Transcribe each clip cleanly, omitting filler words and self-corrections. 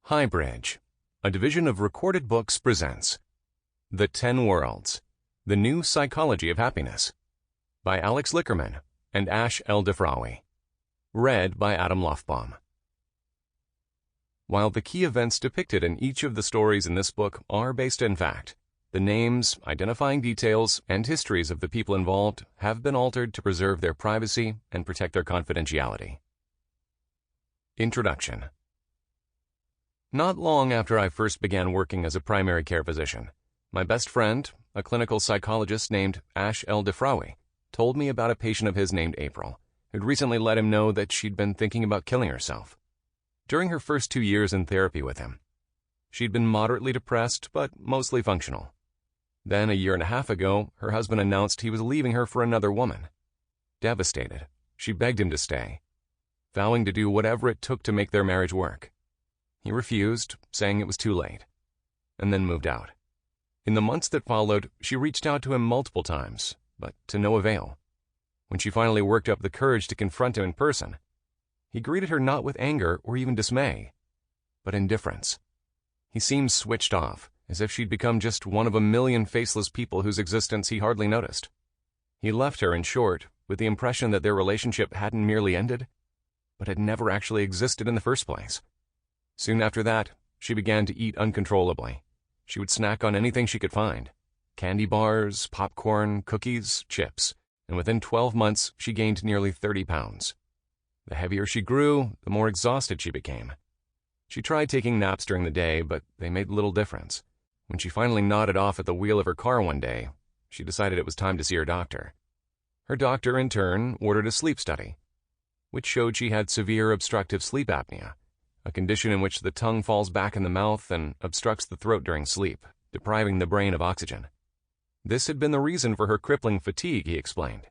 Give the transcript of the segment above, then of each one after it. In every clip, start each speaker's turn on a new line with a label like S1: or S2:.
S1: HighBridge, a division of Recorded Books, presents The 10 Worlds, The New Psychology of Happiness by Lickerman and ElDifrawi. Read by Lofbomm. While the key events depicted in each of the stories in this book are based in fact, the names, identifying details, and histories of the people involved have been altered to preserve their privacy and protect their confidentiality. Introduction. Not long after I first began working as a primary care physician, my best friend, a clinical psychologist named ElDifrawi, told me about a patient of his named April, who'd recently let him know that she'd been thinking about killing herself. During her first 2 years in therapy with him, she'd been moderately depressed but mostly functional. Then, a year and a half ago, her husband announced he was leaving her for another woman. Devastated, she begged him to stay, vowing to do whatever it took to make their marriage work. He refused, saying it was too late, and then moved out. In the months that followed, she reached out to him multiple times, but to no avail. When she finally worked up the courage to confront him in person, he greeted her not with anger or even dismay, but indifference. He seemed switched off, as if she'd become just one of a million faceless people whose existence he hardly noticed. He left her, in short, with the impression that their relationship hadn't merely ended, but had never actually existed in the first place. Soon after that, she began to eat uncontrollably. She would snack on anything she could find: candy bars, popcorn, cookies, chips, and within 12 months she gained nearly 30 pounds. The heavier she grew, the more exhausted she became. She tried taking naps during the day, but they made little difference. When she finally nodded off at the wheel of her car one day, she decided it was time to see her doctor. Her doctor, in turn, ordered a sleep study, which showed she had severe obstructive sleep apnea, a condition in which the tongue falls back in the mouth and obstructs the throat during sleep, depriving the brain of oxygen. This had been the reason for her crippling fatigue, he explained.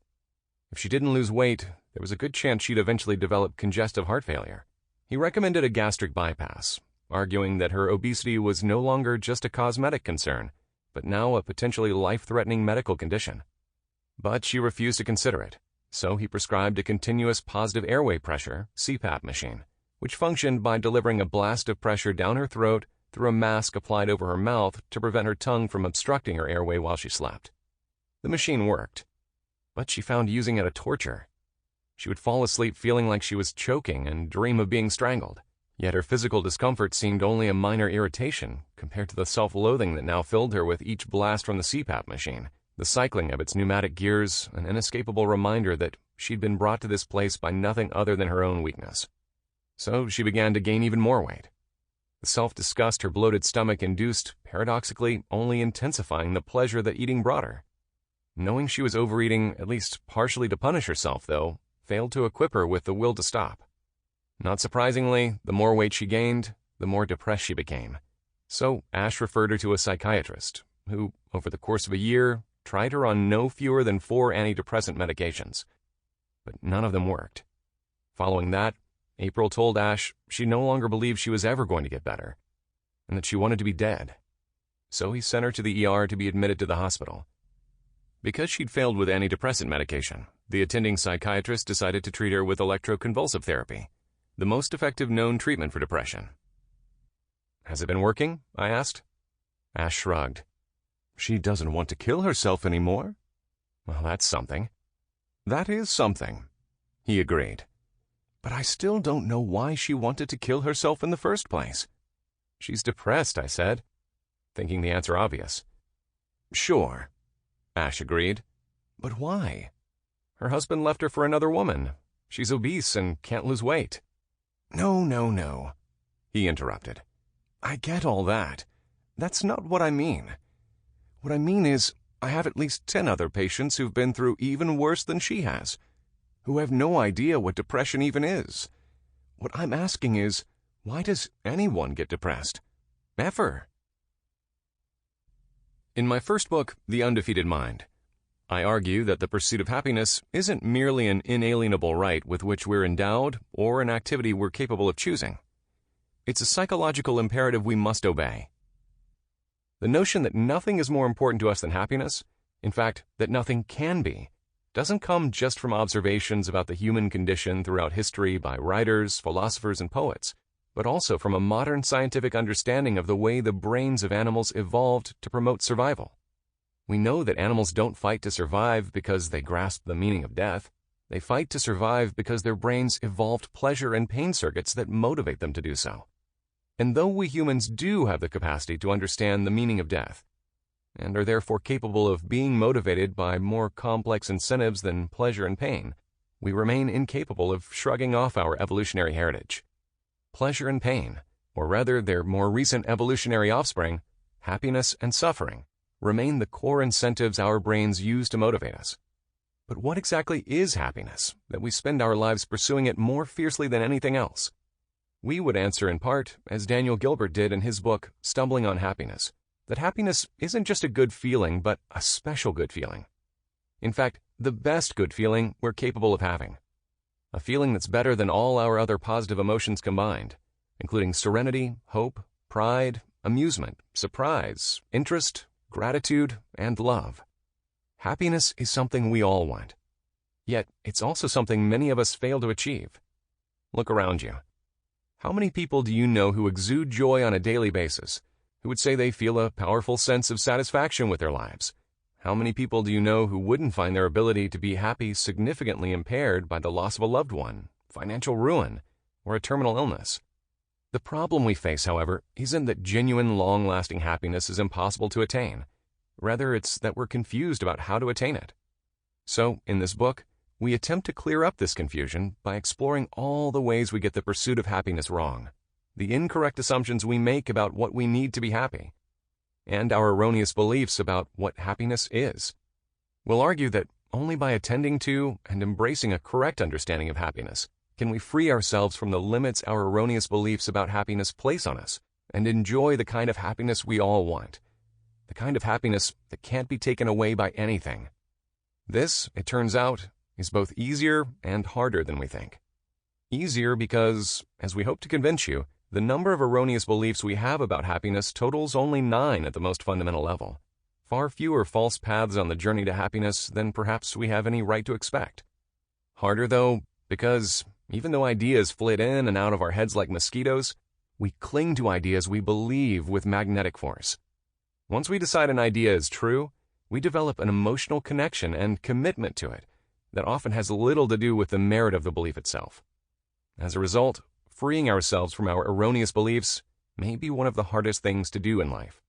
S1: If she didn't lose weight, there was a good chance she'd eventually develop congestive heart failure. He recommended a gastric bypass, arguing that her obesity was no longer just a cosmetic concern, but now a potentially life-threatening medical condition. But she refused to consider it, so he prescribed a continuous positive airway pressure, CPAP machine, which functioned by delivering a blast of pressure down her throat through a mask applied over her mouth to prevent her tongue from obstructing her airway while she slept. The machine worked, but she found using it a torture. She would fall asleep feeling like she was choking and dream of being strangled, yet her physical discomfort seemed only a minor irritation compared to the self-loathing that now filled her with each blast from the CPAP machine, the cycling of its pneumatic gears, an inescapable reminder that she'd been brought to this place by nothing other than her own weakness. So she began to gain even more weight. The self-disgust her bloated stomach induced, paradoxically, only intensifying the pleasure that eating brought her. Knowing she was overeating, at least partially to punish herself, though, failed to equip her with the will to stop. Not surprisingly, the more weight she gained, the more depressed she became. So Ash referred her to a psychiatrist, who, over the course of a year, tried her on no fewer than 4 antidepressant medications. But none of them worked. Following that, April told Ash she no longer believed she was ever going to get better, and that she wanted to be dead. So he sent her to the ER to be admitted to the hospital. Because she'd failed with antidepressant medication, the attending psychiatrist decided to treat her with electroconvulsive therapy, the most effective known treatment for depression. "Has it been working?" I asked. Ash shrugged. "She doesn't want to kill herself anymore." "Well, that's something." "That is something," he agreed. "But I still don't know why she wanted to kill herself in the first place." "She's depressed," I said, thinking the answer obvious. "Sure," Ash agreed. "But why?" "Her husband left her for another woman. She's obese and can't lose weight." No, he interrupted. "I get all that. That's not what I mean. What I mean is, I have at least 10 other patients who've been through even worse than she has, who have no idea what depression even is. What I'm asking is, why does anyone get depressed? Ever?" In my first book, The Undefeated Mind, I argue that the pursuit of happiness isn't merely an inalienable right with which we're endowed or an activity we're capable of choosing. It's a psychological imperative we must obey. The notion that nothing is more important to us than happiness, in fact, that nothing can be, doesn't come just from observations about the human condition throughout history by writers, philosophers, and poets, but also from a modern scientific understanding of the way the brains of animals evolved to promote survival. We know that animals don't fight to survive because they grasp the meaning of death. They fight to survive because their brains evolved pleasure and pain circuits that motivate them to do so. And though we humans do have the capacity to understand the meaning of death, and are therefore capable of being motivated by more complex incentives than pleasure and pain, we remain incapable of shrugging off our evolutionary heritage. Pleasure and pain, or rather their more recent evolutionary offspring, happiness and suffering, remain the core incentives our brains use to motivate us. But what exactly is happiness that we spend our lives pursuing it more fiercely than anything else? We would answer in part, as Daniel Gilbert did in his book, Stumbling on Happiness, that happiness isn't just a good feeling, but a special good feeling. In fact, the best good feeling we're capable of having. A feeling that's better than all our other positive emotions combined, including serenity, hope, pride, amusement, surprise, interest, gratitude, and love. Happiness is something we all want. Yet, it's also something many of us fail to achieve. Look around you. How many people do you know who exude joy on a daily basis, who would say they feel a powerful sense of satisfaction with their lives? How many people do you know who wouldn't find their ability to be happy significantly impaired by the loss of a loved one, financial ruin, or a terminal illness? The problem we face, however, isn't that genuine, long-lasting happiness is impossible to attain. Rather, it's that we're confused about how to attain it. So, in this book, we attempt to clear up this confusion by exploring all the ways we get the pursuit of happiness wrong, the incorrect assumptions we make about what we need to be happy, and our erroneous beliefs about what happiness is. We'll argue that only by attending to and embracing a correct understanding of happiness can we free ourselves from the limits our erroneous beliefs about happiness place on us and enjoy the kind of happiness we all want, the kind of happiness that can't be taken away by anything. This, it turns out, is both easier and harder than we think. Easier because, as we hope to convince you, the number of erroneous beliefs we have about happiness totals only 9 at the most fundamental level. Far fewer false paths on the journey to happiness than perhaps we have any right to expect. Harder, though, because even though ideas flit in and out of our heads like mosquitoes, we cling to ideas we believe with magnetic force. Once we decide an idea is true, we develop an emotional connection and commitment to it that often has little to do with the merit of the belief itself. As a result, freeing ourselves from our erroneous beliefs may be one of the hardest things to do in life.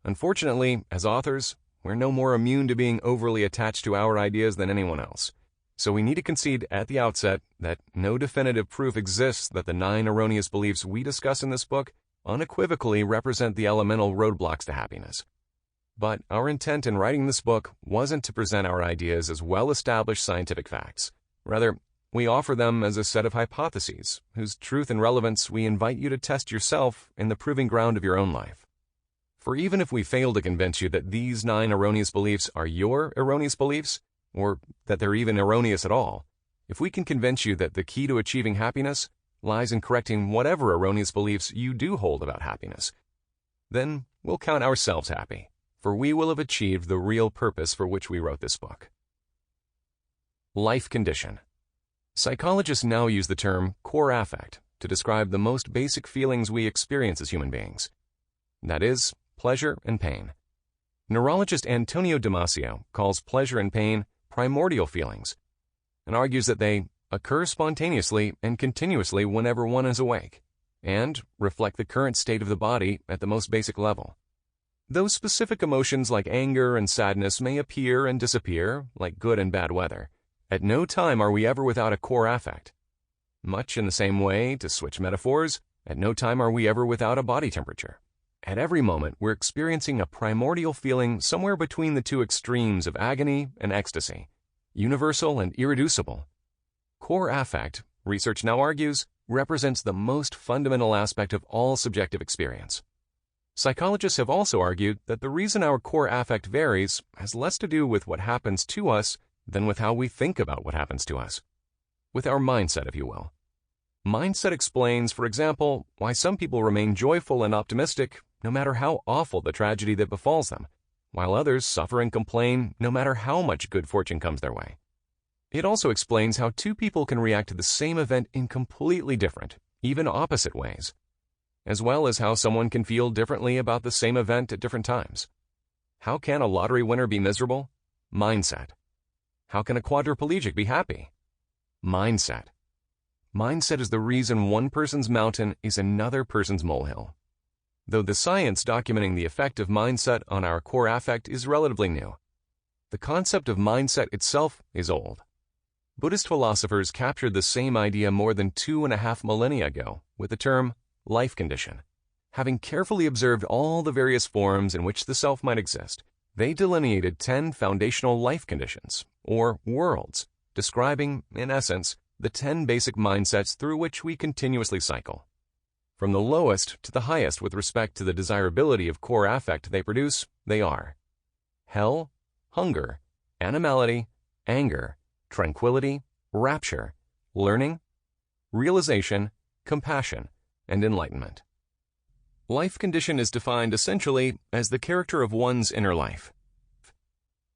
S1: Unfortunately, as authors, we're no more immune to being overly attached to our ideas than anyone else. So we need to concede at the outset that no definitive proof exists that the 9 erroneous beliefs we discuss in this book unequivocally represent the elemental roadblocks to happiness. But our intent in writing this book wasn't to present our ideas as well-established scientific facts. Rather, we offer them as a set of hypotheses, whose truth and relevance we invite you to test yourself in the proving ground of your own life. For even if we fail to convince you that these 9 erroneous beliefs are your erroneous beliefs, or that they're even erroneous at all, if we can convince you that the key to achieving happiness lies in correcting whatever erroneous beliefs you do hold about happiness, then we'll count ourselves happy, for we will have achieved the real purpose for which we wrote this book. Life condition. Psychologists now use the term core affect to describe the most basic feelings we experience as human beings. That is, pleasure and pain. Neurologist Antonio Damasio calls pleasure and pain primordial feelings, and argues that they occur spontaneously and continuously whenever one is awake, and reflect the current state of the body at the most basic level. Those specific emotions like anger and sadness may appear and disappear, like good and bad weather. At no time are we ever without a core affect. Much in the same way, to switch metaphors, at no time are we ever without a body temperature. At every moment, we're experiencing a primordial feeling somewhere between the two extremes of agony and ecstasy, universal and irreducible. Core affect, research now argues, represents the most fundamental aspect of all subjective experience. Psychologists have also argued that the reason our core affect varies has less to do with what happens to us than with how we think about what happens to us. With our mindset, if you will. Mindset explains, for example, why some people remain joyful and optimistic no matter how awful the tragedy that befalls them, while others suffer and complain no matter how much good fortune comes their way. It also explains how two people can react to the same event in completely different, even opposite ways, as well as how someone can feel differently about the same event at different times. How can a lottery winner be miserable? Mindset. How can a quadriplegic be happy? Mindset. Mindset is the reason one person's mountain is another person's molehill. Though the science documenting the effect of mindset on our core affect is relatively new, the concept of mindset itself is old. Buddhist philosophers captured the same idea more than 2.5 millennia ago with the term life condition. Having carefully observed all the various forms in which the self might exist, they delineated 10 foundational life conditions, or worlds, describing, in essence, the 10 basic mindsets through which we continuously cycle. From the lowest to the highest with respect to the desirability of core affect they produce, they are hell, hunger, animality, anger, tranquility, rapture, learning, realization, compassion, and enlightenment. Life condition is defined essentially as the character of one's inner life.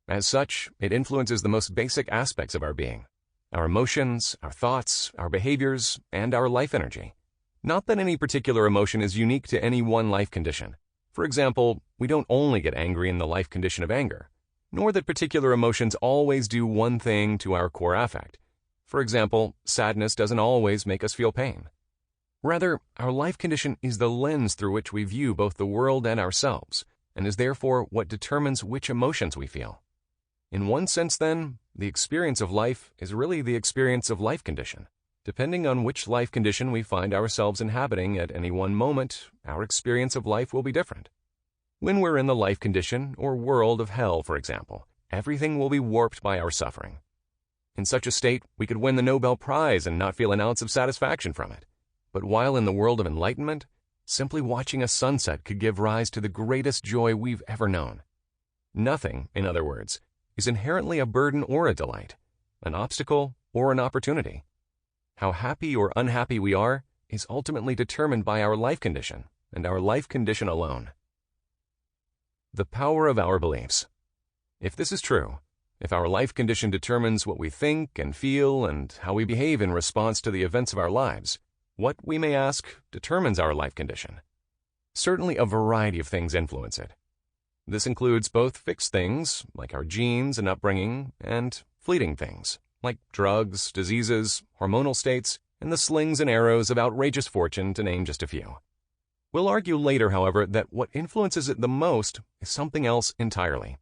S1: As such, it influences the most basic aspects of our being, our emotions, our thoughts, our behaviors, and our life energy. Not that any particular emotion is unique to any one life condition. For example, we don't only get angry in the life condition of anger, nor that particular emotions always do one thing to our core affect. For example, sadness doesn't always make us feel pain. Rather, our life condition is the lens through which we view both the world and ourselves, and is therefore what determines which emotions we feel. In one sense, then, the experience of life is really the experience of life condition. Depending on which life condition we find ourselves inhabiting at any one moment, our experience of life will be different. When we're in the life condition or world of hell, for example, everything will be warped by our suffering. In such a state, we could win the Nobel Prize and not feel an ounce of satisfaction from it. But while in the world of enlightenment, simply watching a sunset could give rise to the greatest joy we've ever known. Nothing, in other words, is inherently a burden or a delight, an obstacle or an opportunity. How happy or unhappy we are is ultimately determined by our life condition, and our life condition alone. The power of our beliefs. If this is true, if our life condition determines what we think and feel and how we behave in response to the events of our lives, what, we may ask, determines our life condition? Certainly a variety of things influence it. This includes both fixed things, like our genes and upbringing, and fleeting things, like drugs, diseases, hormonal states, and the slings and arrows of outrageous fortune, to name just a few. We'll argue later, however, that what influences it the most is something else entirely.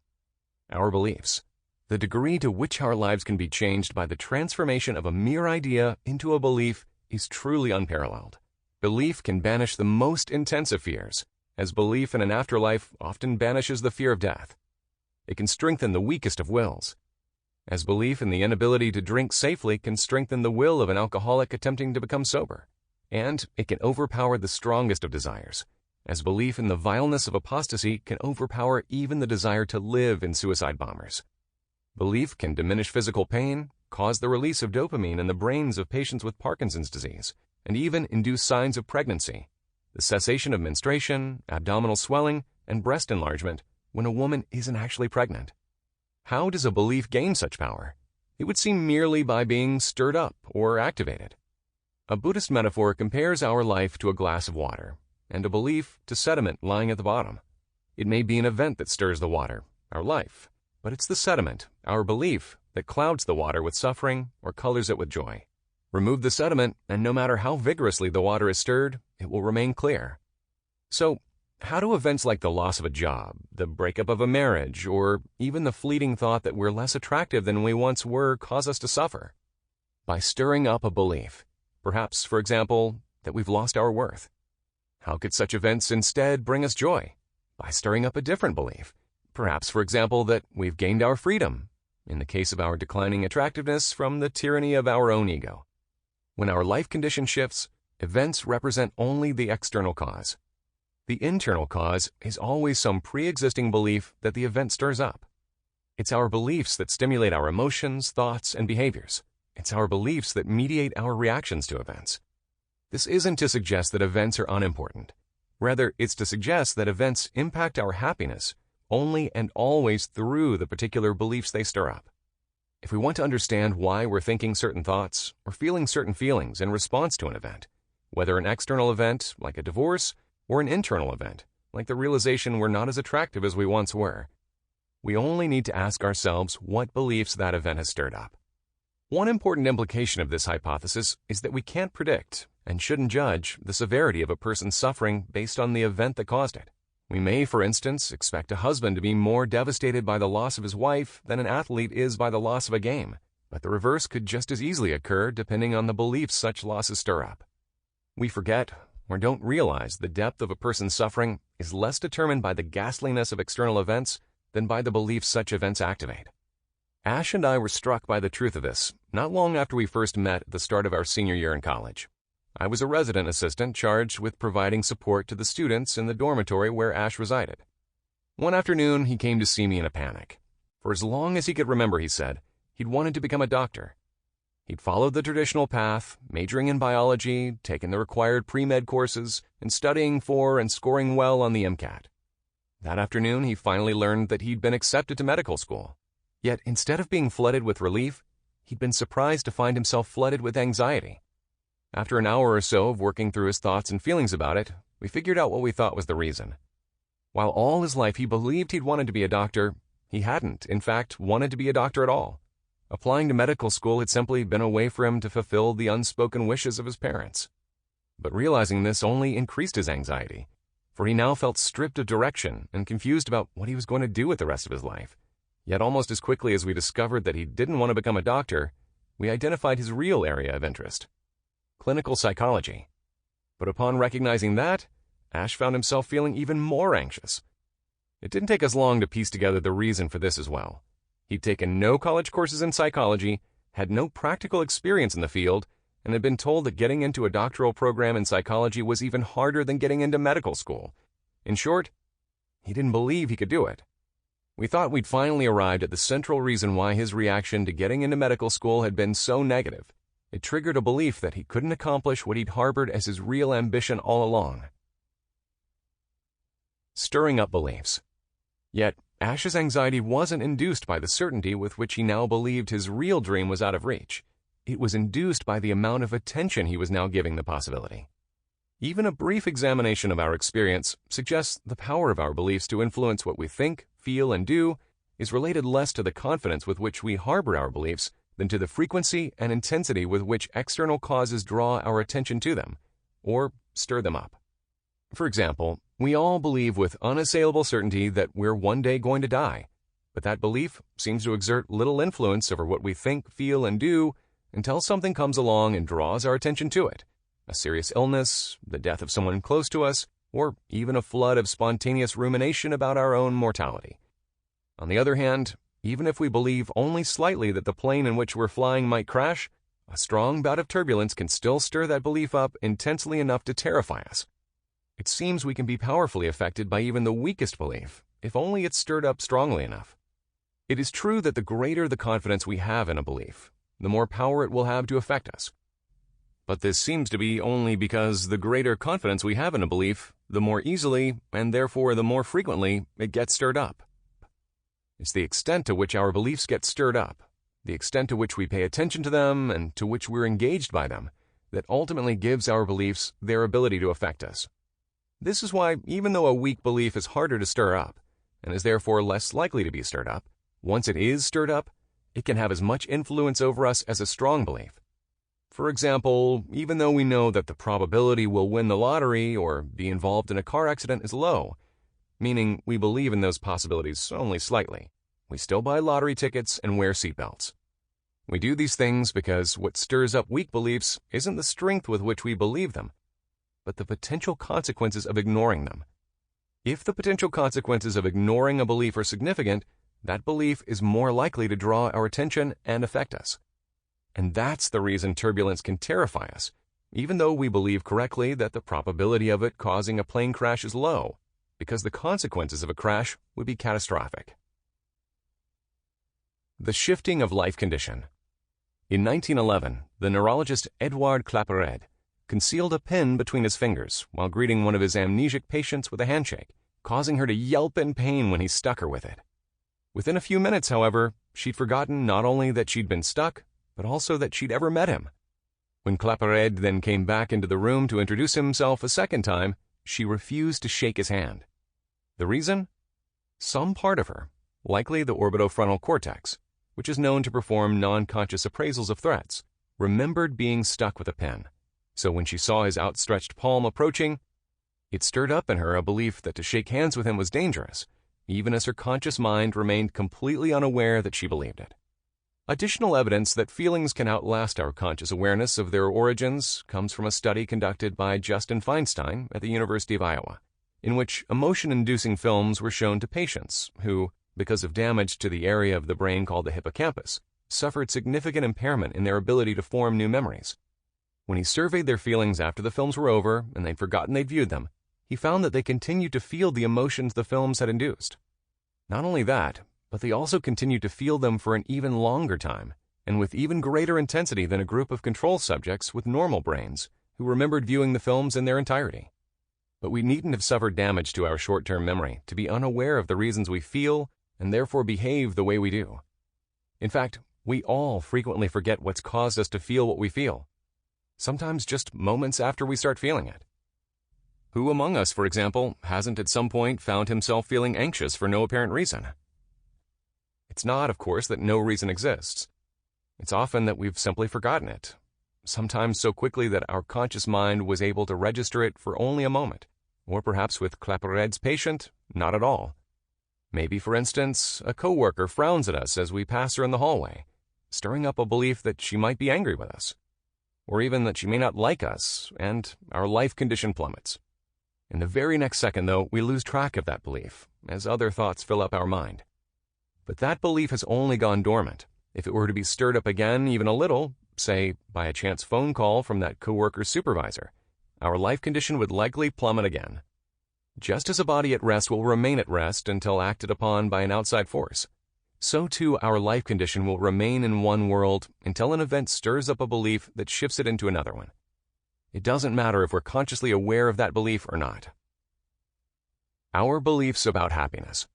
S1: Our beliefs. The degree to which our lives can be changed by the transformation of a mere idea into a belief is truly unparalleled. Belief can banish the most intensive fears, as belief in an afterlife often banishes the fear of death. It can strengthen the weakest of wills, as belief in the inability to drink safely can strengthen the will of an alcoholic attempting to become sober. And it can overpower the strongest of desires, as belief in the vileness of apostasy can overpower even the desire to live in suicide bombers. Belief can diminish physical pain, cause the release of dopamine in the brains of patients with Parkinson's disease, and even induce signs of pregnancy, the cessation of menstruation, abdominal swelling, and breast enlargement when a woman isn't actually pregnant. How does a belief gain such power? It would seem merely by being stirred up or activated. A Buddhist metaphor compares our life to a glass of water, and a belief to sediment lying at the bottom. It may be an event that stirs the water, our life, but it's the sediment, our belief, that clouds the water with suffering or colors it with joy. Remove the sediment, and no matter how vigorously the water is stirred, it will remain clear. So, how do events like the loss of a job, the breakup of a marriage, or even the fleeting thought that we're less attractive than we once were cause us to suffer? By stirring up a belief. Perhaps, for example, that we've lost our worth. How could such events instead bring us joy? By stirring up a different belief. Perhaps, for example, that we've gained our freedom, in the case of our declining attractiveness, from the tyranny of our own ego. When our life condition shifts, events represent only the external cause. The internal cause is always some pre-existing belief that the event stirs up. It's our beliefs that stimulate our emotions, thoughts, and behaviors. It's our beliefs that mediate our reactions to events. This isn't to suggest that events are unimportant. Rather, it's to suggest that events impact our happiness only and always through the particular beliefs they stir up. If we want to understand why we're thinking certain thoughts or feeling certain feelings in response to an event, whether an external event, like a divorce, or an internal event, like the realization we're not as attractive as we once were. We only need to ask ourselves what beliefs that event has stirred up. One important implication of this hypothesis is that we can't predict, and shouldn't judge, the severity of a person's suffering based on the event that caused it. We may, for instance, expect a husband to be more devastated by the loss of his wife than an athlete is by the loss of a game, but the reverse could just as easily occur depending on the beliefs such losses stir up. We forget, or don't realize, the depth of a person's suffering is less determined by the ghastliness of external events than by the beliefs such events activate. Ash and I were struck by the truth of this not long after we first met at the start of our senior year in college. I was a resident assistant charged with providing support to the students in the dormitory where Ash resided. One afternoon, he came to see me in a panic. For as long as he could remember, he said, he'd wanted to become a doctor. He'd followed the traditional path, majoring in biology, taken the required pre-med courses, and studying for and scoring well on the MCAT. That afternoon, he finally learned that he'd been accepted to medical school. Yet, instead of being flooded with relief, he'd been surprised to find himself flooded with anxiety. After an hour or so of working through his thoughts and feelings about it, we figured out what we thought was the reason. While all his life he believed he'd wanted to be a doctor, he hadn't, in fact, wanted to be a doctor at all. Applying to medical school had simply been a way for him to fulfill the unspoken wishes of his parents. But realizing this only increased his anxiety, for he now felt stripped of direction and confused about what he was going to do with the rest of his life. Yet almost as quickly as we discovered that he didn't want to become a doctor, we identified his real area of interest: clinical psychology. But upon recognizing that, Ash found himself feeling even more anxious. It didn't take us long to piece together the reason for this as well. He'd taken no college courses in psychology, had no practical experience in the field, and had been told that getting into a doctoral program in psychology was even harder than getting into medical school. In short, he didn't believe he could do it. We thought we'd finally arrived at the central reason why his reaction to getting into medical school had been so negative. It triggered a belief that he couldn't accomplish what he'd harbored as his real ambition all along. Stirring up beliefs. Yet, Ash's anxiety wasn't induced by the certainty with which he now believed his real dream was out of reach. It was induced by the amount of attention he was now giving the possibility. Even a brief examination of our experience suggests the power of our beliefs to influence what we think, feel, and do is related less to the confidence with which we harbor our beliefs than to the frequency and intensity with which external causes draw our attention to them, or stir them up. For example, we all believe with unassailable certainty that we're one day going to die, but that belief seems to exert little influence over what we think, feel, and do until something comes along and draws our attention to it. A serious illness, the death of someone close to us, or even a flood of spontaneous rumination about our own mortality. On the other hand, even if we believe only slightly that the plane in which we're flying might crash, a strong bout of turbulence can still stir that belief up intensely enough to terrify us. It seems we can be powerfully affected by even the weakest belief, if only it's stirred up strongly enough. It is true that the greater the confidence we have in a belief, the more power it will have to affect us. But this seems to be only because the greater confidence we have in a belief, the more easily, and therefore the more frequently, it gets stirred up. It's the extent to which our beliefs get stirred up, the extent to which we pay attention to them and to which we're engaged by them, that ultimately gives our beliefs their ability to affect us. This is why, even though a weak belief is harder to stir up, and is therefore less likely to be stirred up, once it is stirred up, it can have as much influence over us as a strong belief. For example, even though we know that the probability we'll win the lottery or be involved in a car accident is low, meaning we believe in those possibilities only slightly, we still buy lottery tickets and wear seatbelts. We do these things because what stirs up weak beliefs isn't the strength with which we believe them, but the potential consequences of ignoring them. If the potential consequences of ignoring a belief are significant, that belief is more likely to draw our attention and affect us. And that's the reason turbulence can terrify us, even though we believe correctly that the probability of it causing a plane crash is low, because the consequences of a crash would be catastrophic. The shifting of life condition. In 1911, the neurologist Edouard Claparède concealed a pin between his fingers while greeting one of his amnesic patients with a handshake, causing her to yelp in pain when he stuck her with it. Within a few minutes, however, she'd forgotten not only that she'd been stuck, but also that she'd ever met him. When Claparède then came back into the room to introduce himself a second time, she refused to shake his hand. The reason? Some part of her, likely the orbitofrontal cortex, which is known to perform non-conscious appraisals of threats, remembered being stuck with a pin. So when she saw his outstretched palm approaching, it stirred up in her a belief that to shake hands with him was dangerous, even as her conscious mind remained completely unaware that she believed it. Additional evidence that feelings can outlast our conscious awareness of their origins comes from a study conducted by Justin Feinstein at the University of Iowa, in which emotion-inducing films were shown to patients who, because of damage to the area of the brain called the hippocampus, suffered significant impairment in their ability to form new memories. When he surveyed their feelings after the films were over and they'd forgotten they'd viewed them, he found that they continued to feel the emotions the films had induced. Not only that, but they also continued to feel them for an even longer time, and with even greater intensity than a group of control subjects with normal brains who remembered viewing the films in their entirety. But we needn't have suffered damage to our short-term memory to be unaware of the reasons we feel and therefore behave the way we do. In fact, we all frequently forget what's caused us to feel what we feel, sometimes just moments after we start feeling it. Who among us, for example, hasn't at some point found himself feeling anxious for no apparent reason? It's not, of course, that no reason exists. It's often that we've simply forgotten it, sometimes so quickly that our conscious mind was able to register it for only a moment, or perhaps with Claparède's patient, not at all. Maybe, for instance, a coworker frowns at us as we pass her in the hallway, stirring up a belief that she might be angry with us, or even that she may not like us, and our life condition plummets. In the very next second, though, we lose track of that belief, as other thoughts fill up our mind. But that belief has only gone dormant. If it were to be stirred up again even a little, say by a chance phone call from that coworker's supervisor, our life condition would likely plummet again. Just as a body at rest will remain at rest until acted upon by an outside force, so too our life condition will remain in one world until an event stirs up a belief that shifts it into another one. It doesn't matter if we're consciously aware of that belief or not. Our beliefs about happiness.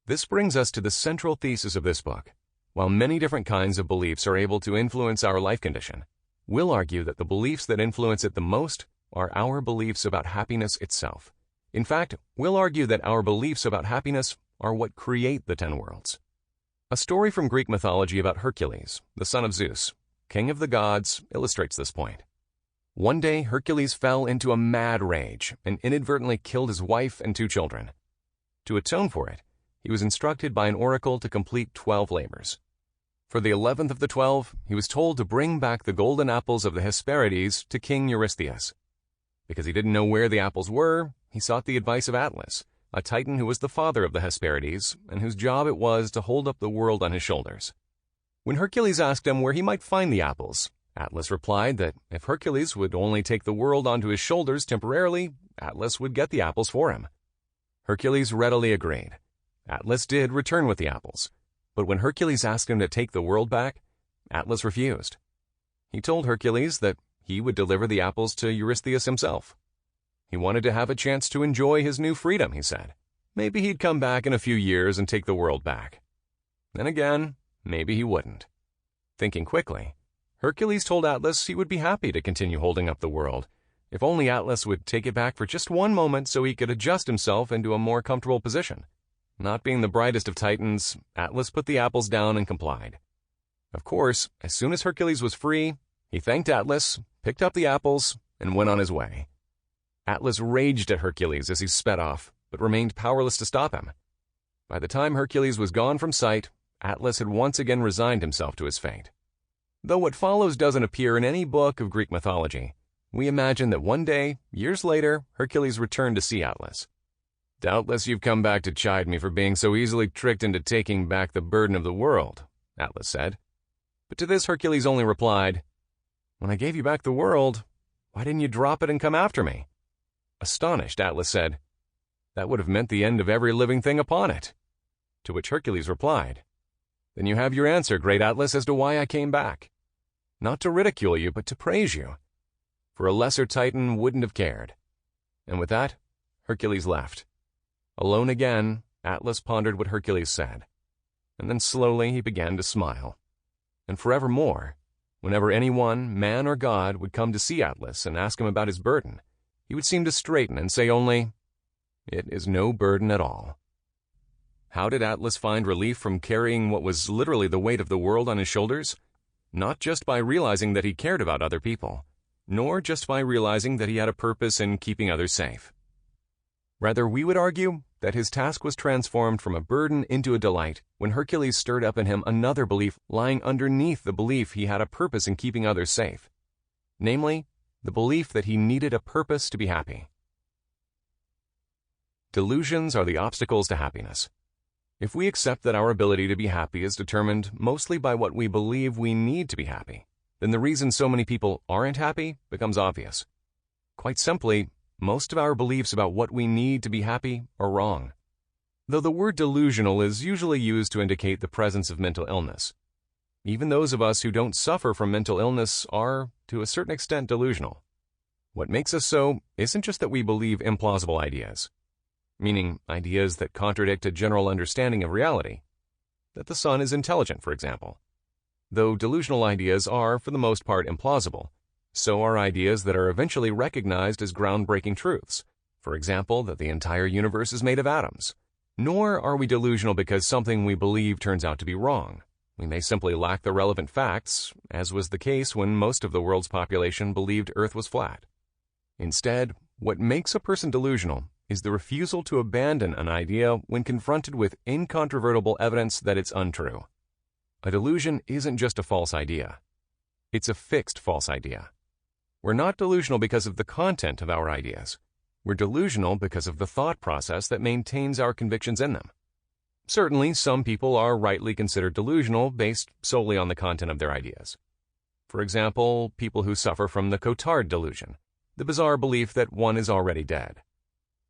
S1: This brings us to the central thesis of this book. While many different kinds of beliefs are able to influence our life condition, we'll argue that the beliefs that influence it the most are our beliefs about happiness itself. In fact, we'll argue that our beliefs about happiness are what create the 10 worlds. A story from Greek mythology about Hercules, the son of Zeus, king of the gods, illustrates this point. One day, Hercules fell into a mad rage and inadvertently killed his wife and 2 children. To atone for it, he was instructed by an oracle to complete 12 labors. For the 11th of the 12, he was told to bring back the golden apples of the Hesperides to King Eurystheus. Because he didn't know where the apples were, he sought the advice of Atlas, a titan who was the father of the Hesperides and whose job it was to hold up the world on his shoulders. When Hercules asked him where he might find the apples, Atlas replied that if Hercules would only take the world onto his shoulders temporarily, Atlas would get the apples for him. Hercules readily agreed. Atlas did return with the apples, but when Hercules asked him to take the world back, Atlas refused. He told Hercules that he would deliver the apples to Eurystheus himself. He wanted to have a chance to enjoy his new freedom, he said. Maybe he'd come back in a few years and take the world back. Then again, maybe he wouldn't. Thinking quickly, Hercules told Atlas he would be happy to continue holding up the world, if only Atlas would take it back for just one moment so he could adjust himself into a more comfortable position. Not being the brightest of titans, Atlas put the apples down and complied. Of course, as soon as Hercules was free, he thanked Atlas, picked up the apples, and went on his way. Atlas raged at Hercules as he sped off, but remained powerless to stop him. By the time Hercules was gone from sight, Atlas had once again resigned himself to his fate. Though what follows doesn't appear in any book of Greek mythology, we imagine that one day, years later, Hercules returned to see Atlas. "Doubtless you've come back to chide me for being so easily tricked into taking back the burden of the world," Atlas said. But to this Hercules only replied, "When I gave you back the world, why didn't you drop it and come after me?" Astonished, Atlas said, "That would have meant the end of every living thing upon it." To which Hercules replied, "Then you have your answer, great Atlas, as to why I came back. Not to ridicule you, but to praise you. For a lesser titan wouldn't have cared." And with that, Hercules left. Alone again, Atlas pondered what Hercules said. And then slowly he began to smile. And forevermore, Whenever anyone, man or God, would come to see Atlas and ask him about his burden, he would seem to straighten and say only, "It is no burden at all." How did Atlas find relief from carrying what was literally the weight of the world on his shoulders? Not just by realizing that he cared about other people, nor just by realizing that he had a purpose in keeping others safe. Rather, we would argue that his task was transformed from a burden into a delight when Hercules stirred up in him another belief lying underneath the belief he had a purpose in keeping others safe. Namely, the belief that he needed a purpose to be happy. Delusions are the obstacles to happiness. If we accept that our ability to be happy is determined mostly by what we believe we need to be happy, then the reason so many people aren't happy becomes obvious. Quite simply, most of our beliefs about what we need to be happy are wrong. Though the word delusional is usually used to indicate the presence of mental illness, even those of us who don't suffer from mental illness are, to a certain extent, delusional. What makes us so isn't just that we believe implausible ideas, meaning ideas that contradict a general understanding of reality, that the sun is intelligent, for example. Though delusional ideas are, for the most part, implausible, so are ideas that are eventually recognized as groundbreaking truths, for example, that the entire universe is made of atoms. Nor are we delusional because something we believe turns out to be wrong. We may simply lack the relevant facts, as was the case when most of the world's population believed Earth was flat. Instead, what makes a person delusional is the refusal to abandon an idea when confronted with incontrovertible evidence that it's untrue. A delusion isn't just a false idea. It's a fixed false idea. We're not delusional because of the content of our ideas. We're delusional because of the thought process that maintains our convictions in them. Certainly, some people are rightly considered delusional based solely on the content of their ideas. For example, people who suffer from the Cotard delusion, the bizarre belief that one is already dead.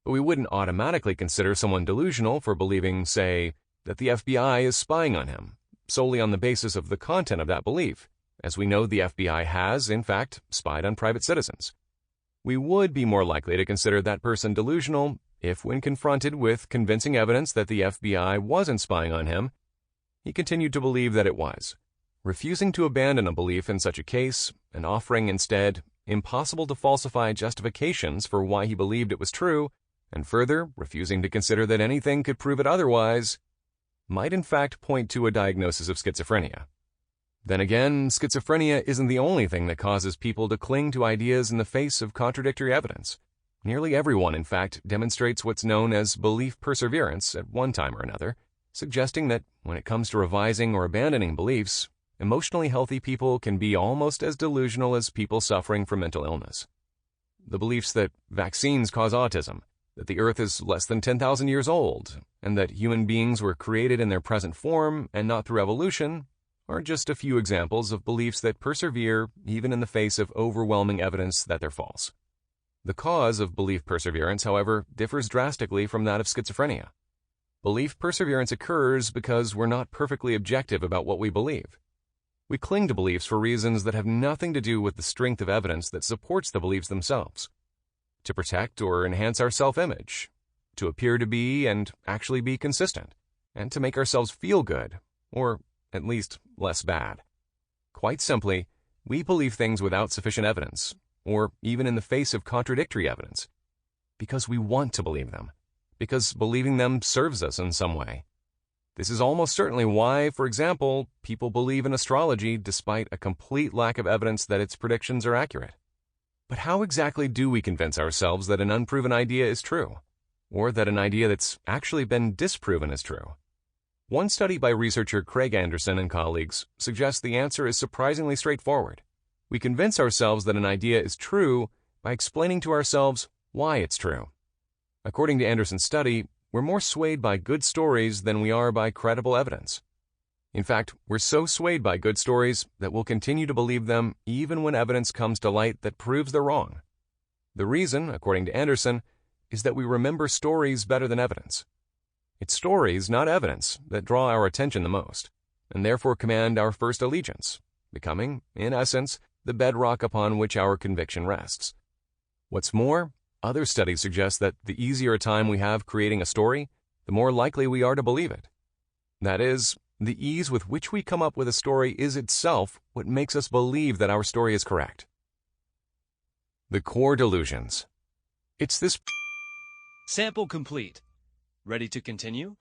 S1: But we wouldn't automatically consider someone delusional for believing, say, that the FBI is spying on him, solely on the basis of the content of that belief, as we know the FBI has, in fact, spied on private citizens. We would be more likely to consider that person delusional if, when confronted with convincing evidence that the FBI wasn't spying on him, he continued to believe that it was, refusing to abandon a belief in such a case and offering instead impossible to falsify justifications for why he believed it was true, and further, refusing to consider that anything could prove it otherwise, might in fact point to a diagnosis of schizophrenia. Then again, schizophrenia isn't the only thing that causes people to cling to ideas in the face of contradictory evidence. Nearly everyone, in fact, demonstrates what's known as belief perseverance at one time or another, suggesting that when it comes to revising or abandoning beliefs, emotionally healthy people can be almost as delusional as people suffering from mental illness. The beliefs that vaccines cause autism, that the Earth is less than 10,000 years old, and that human beings were created in their present form and not through evolution are just a few examples of beliefs that persevere even in the face of overwhelming evidence that they're false. The cause of belief perseverance, however, differs drastically from that of schizophrenia. Belief perseverance occurs because we're not perfectly objective about what we believe. We cling to beliefs for reasons that have nothing to do with the strength of evidence that supports the beliefs themselves. To protect or enhance our self-image, to appear to be and actually be consistent, and to make ourselves feel good, or at least less bad. Quite simply, we believe things without sufficient evidence, or even in the face of contradictory evidence, because we want to believe them, because believing them serves us in some way. This is almost certainly why, for example, people believe in astrology despite a complete lack of evidence that its predictions are accurate. But how exactly do we convince ourselves that an unproven idea is true, or that an idea that's actually been disproven is true? One study by researcher Craig Anderson and colleagues suggests the answer is surprisingly straightforward. We convince ourselves that an idea is true by explaining to ourselves why it's true. According to Anderson's study, we're more swayed by good stories than we are by credible evidence. In fact, we're so swayed by good stories that we'll continue to believe them even when evidence comes to light that proves they're wrong. The reason, according to Anderson, is that we remember stories better than evidence. It's stories, not evidence, that draw our attention the most, and therefore command our first allegiance, becoming, in essence, the bedrock upon which our conviction rests. What's more, other studies suggest that the easier a time we have creating a story, the more likely we are to believe it. That is, The ease with which we come up with a story is itself what makes us believe that our story is correct. The core delusions. It's this.
S2: Sample complete. Ready to continue?